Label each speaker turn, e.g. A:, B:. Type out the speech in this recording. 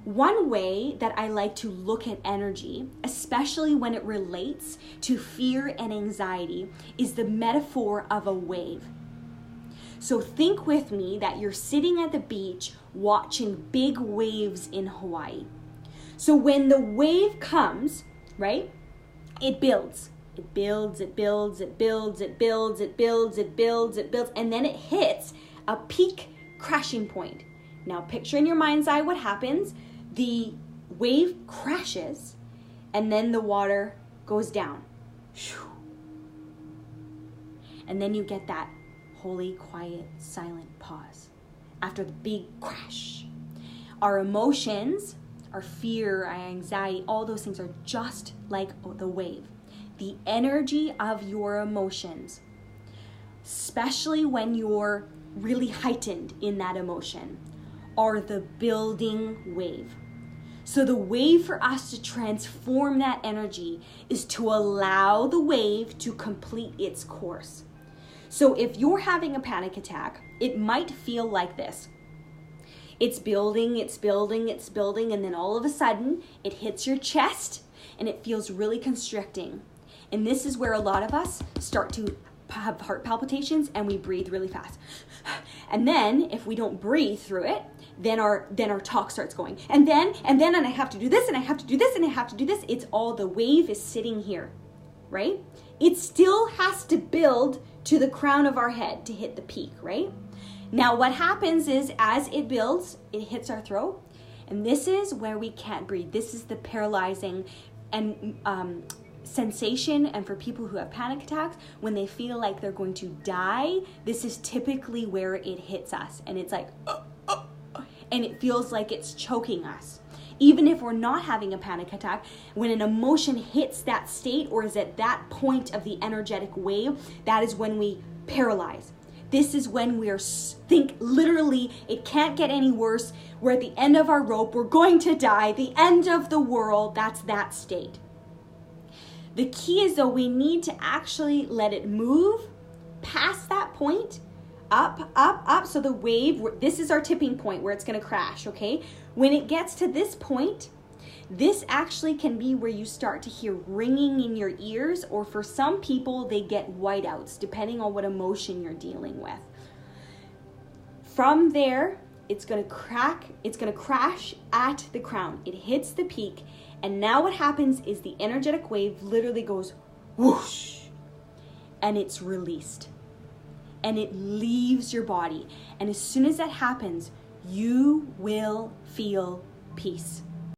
A: One way that I like to look at energy, especially when it relates to fear and anxiety, is the metaphor of a wave. So think with me that you're sitting at the beach watching big waves in Hawaii. So when the wave comes, right, it builds. It builds, it builds, it builds, it builds, it builds, it builds, it builds, and then it hits a peak crashing point. Now picture in your mind's eye what happens. The wave crashes, and then the water goes down. And then you get that holy, quiet, silent pause after the big crash. Our emotions, our fear, our anxiety, all those things are just like the wave. The energy of your emotions, especially when you're really heightened in that emotion, are the building wave. So the way for us to transform that energy is to allow the wave to complete its course. So if you're having a panic attack, it might feel like this. It's building, it's building, it's building, and then all of a sudden it hits your chest and it feels really constricting. And this is where a lot of us start to have heart palpitations and we breathe really fast. And then if we don't breathe through it, then our talk starts going. And then I have to do this, and I have to do this, and I have to do this. It's all, the wave is sitting here, right? It still has to build to the crown of our head to hit the peak, right? Now what happens is as it builds, it hits our throat. And this is where we can't breathe. This is the paralyzing and sensation. And for people who have panic attacks, when they feel like they're going to die, this is typically where it hits us. And it's like, and it feels like it's choking us. Even if we're not having a panic attack, when an emotion hits that state or is at that point of the energetic wave, that is when we paralyze. This is when we think literally it can't get any worse. We're at the end of our rope. We're going to die. The end of the world. That's that state. The key is though we need to actually let it move past that point. Up, up, up. So the wave, this is our tipping point where it's going to crash, okay? When it gets to this point, this actually can be where you start to hear ringing in your ears, or for some people, they get whiteouts, depending on what emotion you're dealing with. From there, it's going to crash at the crown. It hits the peak, and now what happens is the energetic wave literally goes whoosh, and it's released. And it leaves your body. And as soon as that happens, you will feel peace.